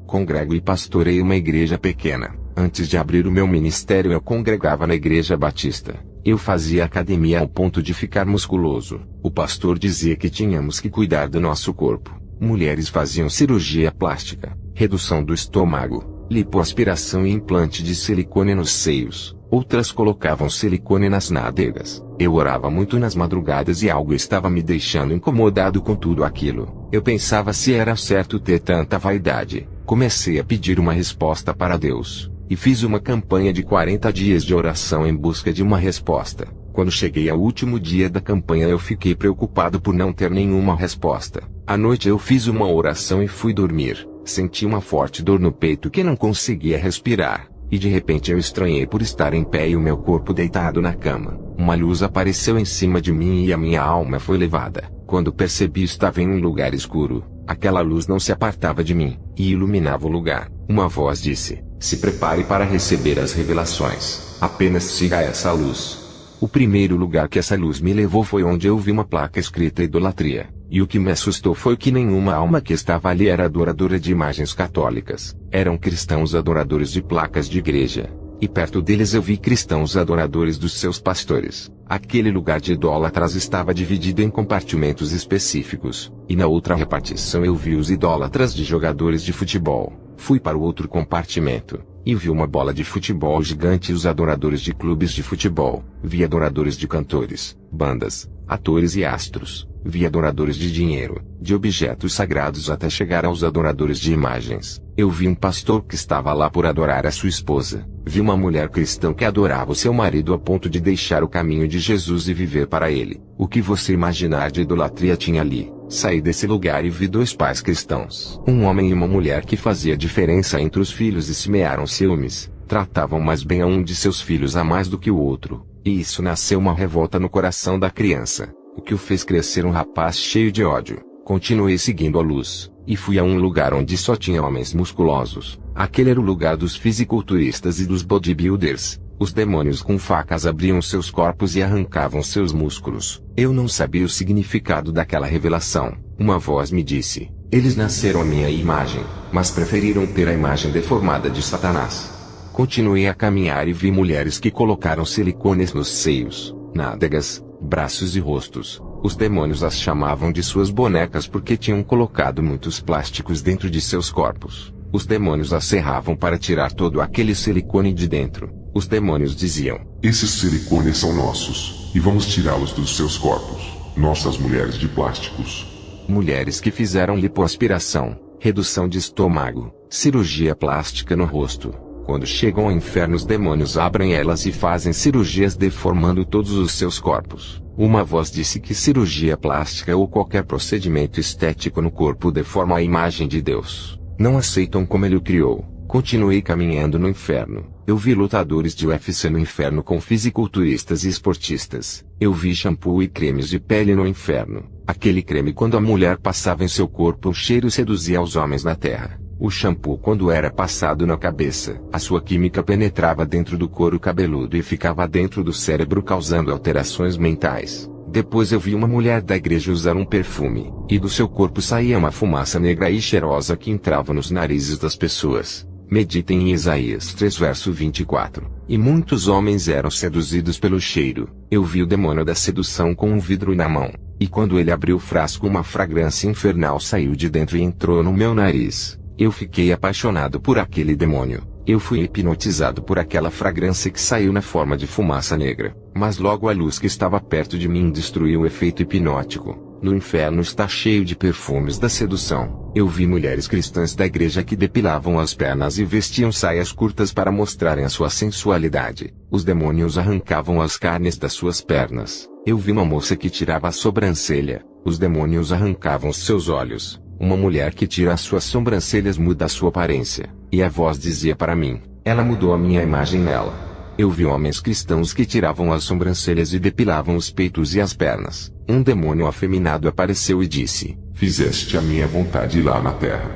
Congrego e pastorei uma igreja pequena. Antes de abrir o meu ministério eu congregava na igreja batista. Eu fazia academia ao ponto de ficar musculoso. O pastor dizia que tínhamos que cuidar do nosso corpo. Mulheres faziam cirurgia plástica, redução do estômago, lipoaspiração e implante de silicone nos seios. Outras colocavam silicone nas nádegas. Eu orava muito nas madrugadas e algo estava me deixando incomodado com tudo aquilo. Eu pensava se era certo ter tanta vaidade. Comecei a pedir uma resposta para Deus. E fiz uma campanha de 40 dias de oração em busca de uma resposta. Quando cheguei ao último dia da campanha eu fiquei preocupado por não ter nenhuma resposta. À noite eu fiz uma oração e fui dormir. Senti uma forte dor no peito que não conseguia respirar. E de repente eu estranhei por estar em pé e o meu corpo deitado na cama. Uma luz apareceu em cima de mim e a minha alma foi levada. Quando percebi estava em um lugar escuro. Aquela luz não se apartava de mim, e iluminava o lugar. Uma voz disse: "Se prepare para receber as revelações. Apenas siga essa luz." O primeiro lugar que essa luz me levou foi onde eu vi uma placa escrita idolatria. E o que me assustou foi que nenhuma alma que estava ali era adoradora de imagens católicas. Eram cristãos adoradores de placas de igreja. E perto deles eu vi cristãos adoradores dos seus pastores. Aquele lugar de idólatras estava dividido em compartimentos específicos. E na outra repartição eu vi os idólatras de jogadores de futebol. Fui para o outro compartimento. E vi uma bola de futebol gigante e os adoradores de clubes de futebol. Vi adoradores de cantores, bandas, atores e astros. Vi adoradores de dinheiro, de objetos sagrados até chegar aos adoradores de imagens. Eu vi um pastor que estava lá por adorar a sua esposa. Vi uma mulher cristã que adorava o seu marido a ponto de deixar o caminho de Jesus e viver para ele. O que você imaginar de idolatria tinha ali. Saí desse lugar e vi dois pais cristãos. Um homem e uma mulher que fazia diferença entre os filhos e semearam ciúmes. Tratavam mais bem a um de seus filhos a mais do que o outro. E isso nasceu uma revolta no coração da criança. O que o fez crescer um rapaz cheio de ódio. Continuei seguindo a luz, e fui a um lugar onde só tinha homens musculosos. Aquele era o lugar dos fisiculturistas e dos bodybuilders. Os demônios com facas abriam seus corpos e arrancavam seus músculos. Eu não sabia o significado daquela revelação. Uma voz me disse: "Eles nasceram à minha imagem, mas preferiram ter a imagem deformada de Satanás." Continuei a caminhar e vi mulheres que colocaram silicones nos seios, nádegas, braços e rostos. Os demônios as chamavam de suas bonecas porque tinham colocado muitos plásticos dentro de seus corpos. Os demônios as serravam para tirar todo aquele silicone de dentro. Os demônios diziam: "Esses silicones são nossos, e vamos tirá-los dos seus corpos, nossas mulheres de plásticos." Mulheres que fizeram lipoaspiração, redução de estômago, cirurgia plástica no rosto. Quando chegam ao inferno os demônios abrem elas e fazem cirurgias deformando todos os seus corpos. Uma voz disse que cirurgia plástica ou qualquer procedimento estético no corpo deforma a imagem de Deus. Não aceitam como ele o criou. Continuei caminhando no inferno. Eu vi lutadores de UFC no inferno com fisiculturistas e esportistas. Eu vi shampoo e cremes de pele no inferno. Aquele creme quando a mulher passava em seu corpo o cheiro seduzia os homens na terra. O shampoo quando era passado na cabeça, a sua química penetrava dentro do couro cabeludo e ficava dentro do cérebro causando alterações mentais. Depois eu vi uma mulher da igreja usar um perfume, e do seu corpo saía uma fumaça negra e cheirosa que entrava nos narizes das pessoas. Meditem em Isaías 3 verso 24. E muitos homens eram seduzidos pelo cheiro. Eu vi o demônio da sedução com um vidro na mão, e quando ele abriu o frasco uma fragrância infernal saiu de dentro e entrou no meu nariz. Eu fiquei apaixonado por aquele demônio. Eu fui hipnotizado por aquela fragrância que saiu na forma de fumaça negra. Mas logo a luz que estava perto de mim destruiu o efeito hipnótico. No inferno está cheio de perfumes da sedução. Eu vi mulheres cristãs da igreja que depilavam as pernas e vestiam saias curtas para mostrarem a sua sensualidade. Os demônios arrancavam as carnes das suas pernas. Eu vi uma moça que tirava a sobrancelha. Os demônios arrancavam seus olhos. Uma mulher que tira as suas sobrancelhas muda a sua aparência. E a voz dizia para mim: "Ela mudou a minha imagem nela." Eu vi homens cristãos que tiravam as sobrancelhas e depilavam os peitos e as pernas. Um demônio afeminado apareceu e disse: "Fizeste a minha vontade lá na terra."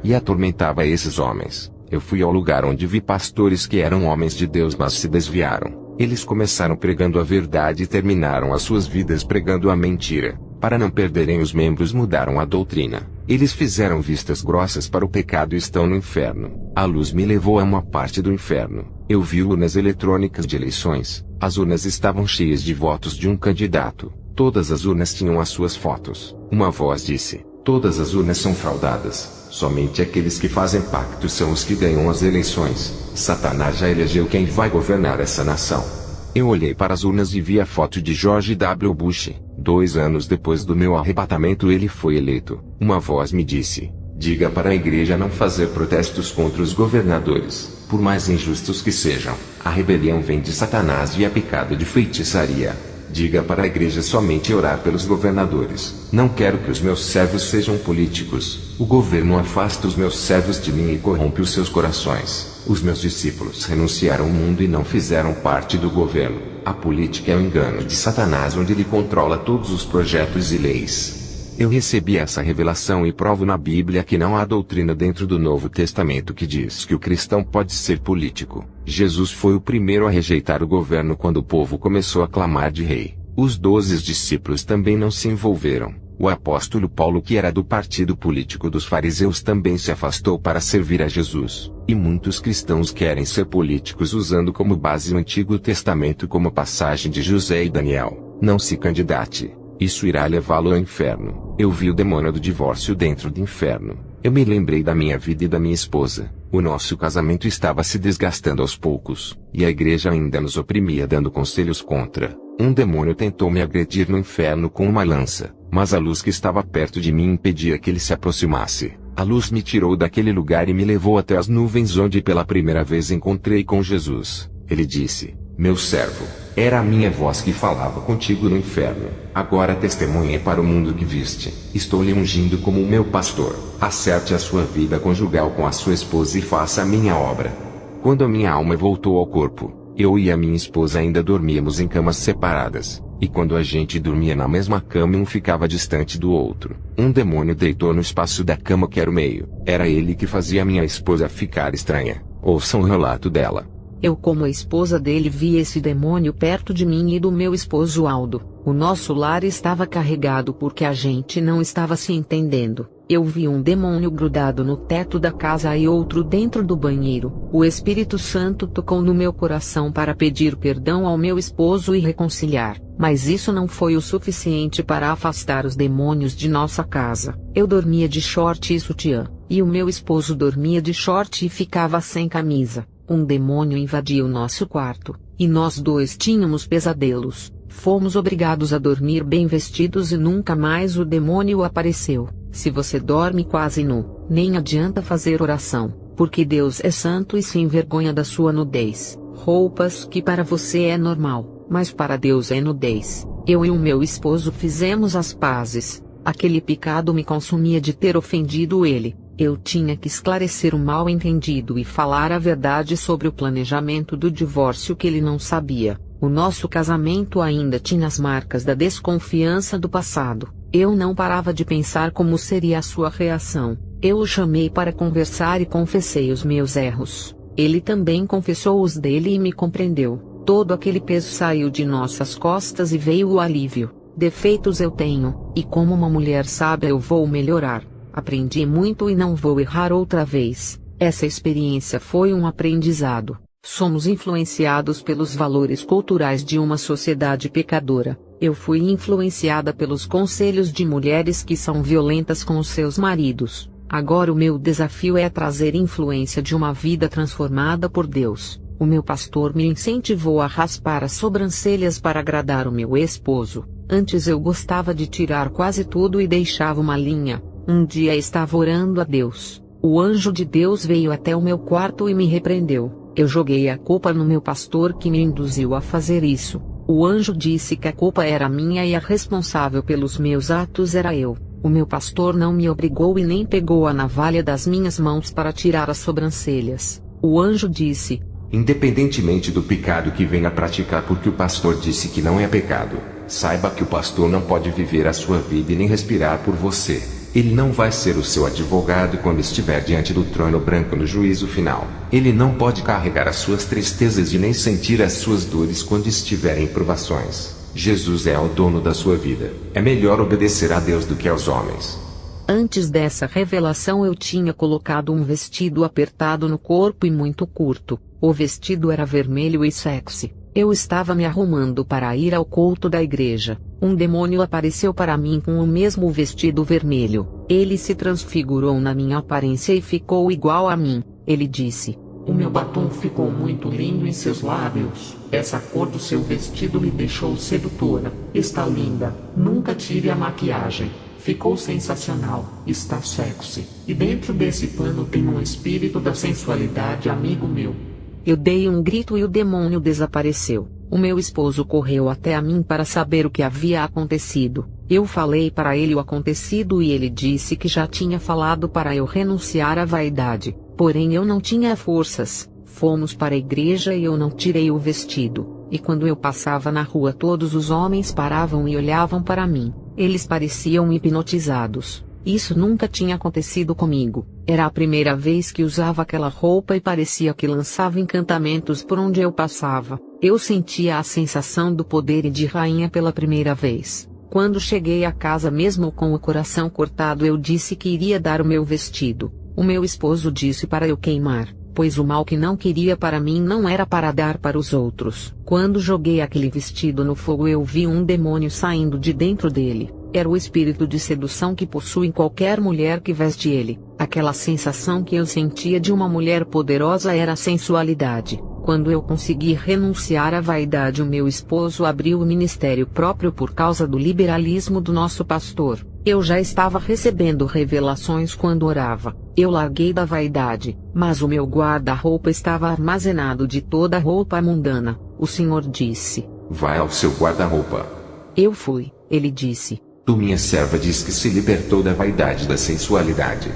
E atormentava esses homens. Eu fui ao lugar onde vi pastores que eram homens de Deus mas se desviaram. Eles começaram pregando a verdade e terminaram as suas vidas pregando a mentira. Para não perderem os membros, mudaram a doutrina. Eles fizeram vistas grossas para o pecado e estão no inferno. A luz me levou a uma parte do inferno. Eu vi urnas eletrônicas de eleições. As urnas estavam cheias de votos de um candidato. Todas as urnas tinham as suas fotos. Uma voz disse: todas as urnas são fraudadas. Somente aqueles que fazem pactos são os que ganham as eleições. Satanás já elegeu quem vai governar essa nação. Eu olhei para as urnas e vi a foto de George W. Bush. 2 anos depois do meu arrebatamento ele foi eleito. Uma voz me disse: diga para a igreja não fazer protestos contra os governadores, por mais injustos que sejam. A rebelião vem de Satanás e é pecado de feitiçaria. Diga para a igreja somente orar pelos governadores. Não quero que os meus servos sejam políticos. O governo afasta os meus servos de mim e corrompe os seus corações. Os meus discípulos renunciaram ao mundo e não fizeram parte do governo. A política é o engano de Satanás, onde ele controla todos os projetos e leis. Eu recebi essa revelação e provo na Bíblia que não há doutrina dentro do Novo Testamento que diz que o cristão pode ser político. Jesus foi o primeiro a rejeitar o governo quando o povo começou a clamar de rei. Os 12 discípulos também não se envolveram. O apóstolo Paulo, que era do partido político dos fariseus, também se afastou para servir a Jesus. E muitos cristãos querem ser políticos usando como base o Antigo Testamento como passagem de José e Daniel. Não se candidate. Isso irá levá-lo ao inferno. Eu vi o demônio do divórcio dentro do inferno. Eu me lembrei da minha vida e da minha esposa. O nosso casamento estava se desgastando aos poucos, e a igreja ainda nos oprimia dando conselhos contra. Um demônio tentou me agredir no inferno com uma lança, mas a luz que estava perto de mim impedia que ele se aproximasse. A luz me tirou daquele lugar e me levou até as nuvens, onde pela primeira vez encontrei com Jesus. Ele disse: meu servo, era a minha voz que falava contigo no inferno. Agora testemunhe para o mundo que viste. Estou lhe ungindo como o meu pastor. Acerte a sua vida conjugal com a sua esposa e faça a minha obra. Quando a minha alma voltou ao corpo, eu e a minha esposa ainda dormíamos em camas separadas. E quando a gente dormia na mesma cama, um ficava distante do outro. Um demônio deitou no espaço da cama que era o meio. Era ele que fazia minha esposa ficar estranha. Ouçam o relato dela. Eu, como a esposa dele, vi esse demônio perto de mim e do meu esposo Aldo. O nosso lar estava carregado porque a gente não estava se entendendo. Eu vi um demônio grudado no teto da casa e outro dentro do banheiro. O Espírito Santo tocou no meu coração para pedir perdão ao meu esposo e reconciliar, mas isso não foi o suficiente para afastar os demônios de nossa casa. Eu dormia de short e sutiã, e o meu esposo dormia de short e ficava sem camisa. Um demônio invadiu o nosso quarto, e nós dois tínhamos pesadelos. Fomos obrigados a dormir bem vestidos e nunca mais o demônio apareceu. Se você dorme quase nu, nem adianta fazer oração, porque Deus é santo e se envergonha da sua nudez. Roupas que para você é normal, mas para Deus é nudez. Eu e o meu esposo fizemos as pazes. Aquele pecado me consumia de ter ofendido ele. Eu tinha que esclarecer o mal-entendido e falar a verdade sobre o planejamento do divórcio que ele não sabia. O nosso casamento ainda tinha as marcas da desconfiança do passado. Eu não parava de pensar como seria a sua reação. Eu o chamei para conversar e confessei os meus erros. Ele também confessou os dele e me compreendeu. Todo aquele peso saiu de nossas costas e veio o alívio. Defeitos eu tenho, e como uma mulher sábia eu vou melhorar. Aprendi muito e não vou errar outra vez. Essa experiência foi um aprendizado. Somos influenciados pelos valores culturais de uma sociedade pecadora. Eu fui influenciada pelos conselhos de mulheres que são violentas com os seus maridos. Agora o meu desafio é trazer influência de uma vida transformada por Deus. O meu pastor me incentivou a raspar as sobrancelhas para agradar o meu esposo. Antes eu gostava de tirar quase tudo e deixava uma linha. Um dia estava orando a Deus. O anjo de Deus veio até o meu quarto e me repreendeu. Eu joguei a culpa no meu pastor que me induziu a fazer isso. O anjo disse que a culpa era minha e a responsável pelos meus atos era eu. O meu pastor não me obrigou e nem pegou a navalha das minhas mãos para tirar as sobrancelhas. O anjo disse: independentemente do pecado que venha praticar porque o pastor disse que não é pecado, saiba que o pastor não pode viver a sua vida e nem respirar por você. Ele não vai ser o seu advogado quando estiver diante do trono branco no juízo final. Ele não pode carregar as suas tristezas e nem sentir as suas dores quando estiver em provações. Jesus é o dono da sua vida. É melhor obedecer a Deus do que aos homens. Antes dessa revelação eu tinha colocado um vestido apertado no corpo e muito curto. O vestido era vermelho e sexy. Eu estava me arrumando para ir ao culto da igreja. Um demônio apareceu para mim com o mesmo vestido vermelho. Ele se transfigurou na minha aparência e ficou igual a mim. Ele disse: "O meu batom ficou muito lindo em seus lábios. Essa cor do seu vestido me deixou sedutora. Está linda. Nunca tire a maquiagem. Ficou sensacional. Está sexy. E dentro desse pano tem um espírito da sensualidade, amigo meu." Eu dei um grito e o demônio desapareceu. O meu esposo correu até a mim para saber o que havia acontecido. Eu falei para ele o acontecido e ele disse que já tinha falado para eu renunciar à vaidade, porém eu não tinha forças. Fomos para a igreja e eu não tirei o vestido, e quando eu passava na rua todos os homens paravam e olhavam para mim. Eles pareciam hipnotizados. Isso nunca tinha acontecido comigo. Era a primeira vez que usava aquela roupa e parecia que lançava encantamentos por onde eu passava. Eu sentia a sensação do poder e de rainha pela primeira vez. Quando cheguei a casa mesmo com o coração cortado, eu disse que iria dar o meu vestido. O meu esposo disse para eu queimar, pois o mal que não queria para mim não era para dar para os outros. Quando joguei aquele vestido no fogo, eu vi um demônio saindo de dentro dele. Era o espírito de sedução que possui qualquer mulher que veste ele. Aquela sensação que eu sentia de uma mulher poderosa era a sensualidade. Quando eu consegui renunciar à vaidade, o meu esposo abriu o ministério próprio por causa do liberalismo do nosso pastor. Eu já estava recebendo revelações quando orava. Eu larguei da vaidade, mas o meu guarda-roupa estava armazenado de toda a roupa mundana. O Senhor disse: "Vai ao seu guarda-roupa." Eu fui. Ele disse: "Tu, minha serva, diz que se libertou da vaidade e da sensualidade."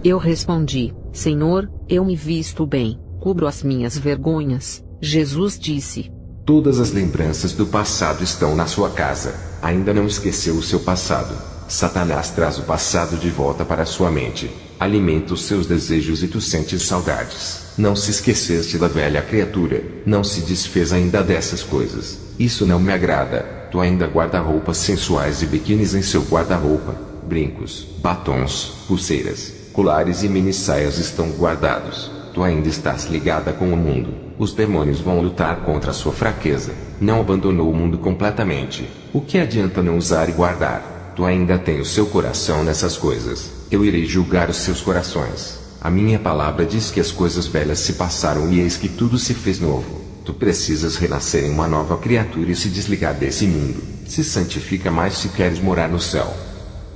Eu respondi: "Senhor, eu me visto bem, cubro as minhas vergonhas." Jesus disse: "Todas as lembranças do passado estão na sua casa. Ainda não esqueceu o seu passado. Satanás traz o passado de volta para sua mente. Alimenta os seus desejos e tu sentes saudades. Não se esqueceste da velha criatura. Não se desfez ainda dessas coisas. Isso não me agrada. Tu ainda guarda roupas sensuais e biquínis em seu guarda-roupa. Brincos, batons, pulseiras, colares e mini-saias estão guardados. Tu ainda estás ligada com o mundo. Os demônios vão lutar contra a sua fraqueza. Não abandonou o mundo completamente. O que adianta não usar e guardar? Tu ainda tem o seu coração nessas coisas. Eu irei julgar os seus corações. A minha palavra diz que as coisas velhas se passaram e eis que tudo se fez novo. Tu precisas renascer em uma nova criatura e se desligar desse mundo. Se santifica mais se queres morar no céu."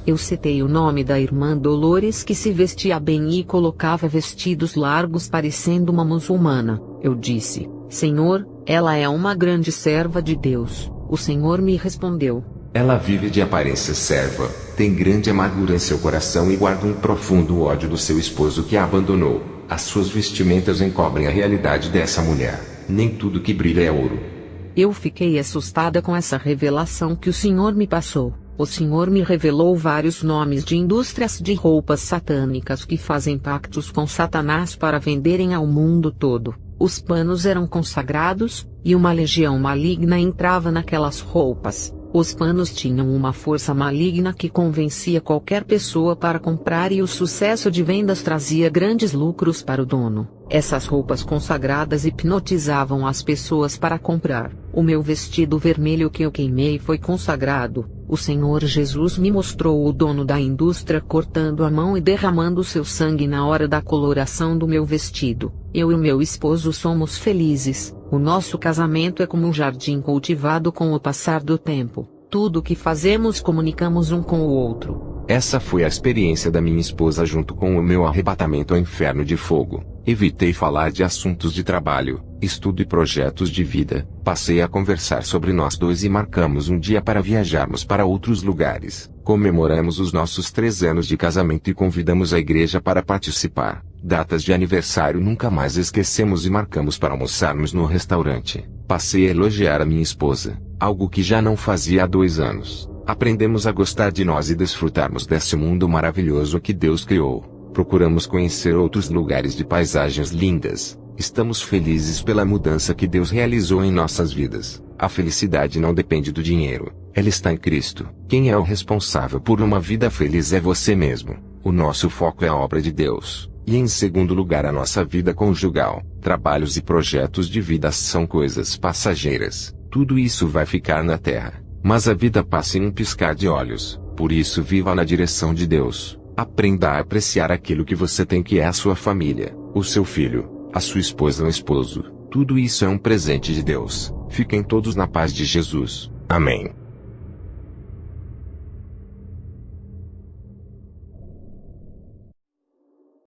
Eu citei o nome da irmã Dolores, que se vestia bem e colocava vestidos largos parecendo uma muçulmana. Eu disse: "Senhor, ela é uma grande serva de Deus." O Senhor me respondeu: "Ela vive de aparência serva, tem grande amargura em seu coração e guarda um profundo ódio do seu esposo que a abandonou. As suas vestimentas encobrem a realidade dessa mulher. Nem tudo que brilha é ouro." Eu fiquei assustada com essa revelação que o Senhor me passou. O Senhor me revelou vários nomes de indústrias de roupas satânicas que fazem pactos com Satanás para venderem ao mundo todo. Os panos eram consagrados, e uma legião maligna entrava naquelas roupas. Os panos tinham uma força maligna que convencia qualquer pessoa para comprar, e o sucesso de vendas trazia grandes lucros para o dono. Essas roupas consagradas hipnotizavam as pessoas para comprar. O meu vestido vermelho que eu queimei foi consagrado. O Senhor Jesus me mostrou o dono da indústria cortando a mão e derramando seu sangue na hora da coloração do meu vestido. Eu e meu esposo somos felizes. O nosso casamento é como um jardim cultivado com o passar do tempo. Tudo o que fazemos comunicamos um com o outro. Essa foi a experiência da minha esposa junto com o meu arrebatamento ao inferno de fogo. Evitei falar de assuntos de trabalho, estudo e projetos de vida. Passei a conversar sobre nós dois e marcamos um dia para viajarmos para outros lugares. Comemoramos os nossos 3 anos de casamento e convidamos a igreja para participar. Datas de aniversário nunca mais esquecemos e marcamos para almoçarmos no restaurante. Passei a elogiar a minha esposa, algo que já não fazia há 2 anos. Aprendemos a gostar de nós e desfrutarmos desse mundo maravilhoso que Deus criou. Procuramos conhecer outros lugares de paisagens lindas. Estamos felizes pela mudança que Deus realizou em nossas vidas. A felicidade não depende do dinheiro, ela está em Cristo. Quem é o responsável por uma vida feliz é você mesmo. O nosso foco é a obra de Deus. E em segundo lugar a nossa vida conjugal. Trabalhos e projetos de vida são coisas passageiras. Tudo isso vai ficar na terra. Mas a vida passa em um piscar de olhos. Por isso viva na direção de Deus. Aprenda a apreciar aquilo que você tem, que é a sua família, o seu filho, a sua esposa ou esposo. Tudo isso é um presente de Deus. Fiquem todos na paz de Jesus. Amém.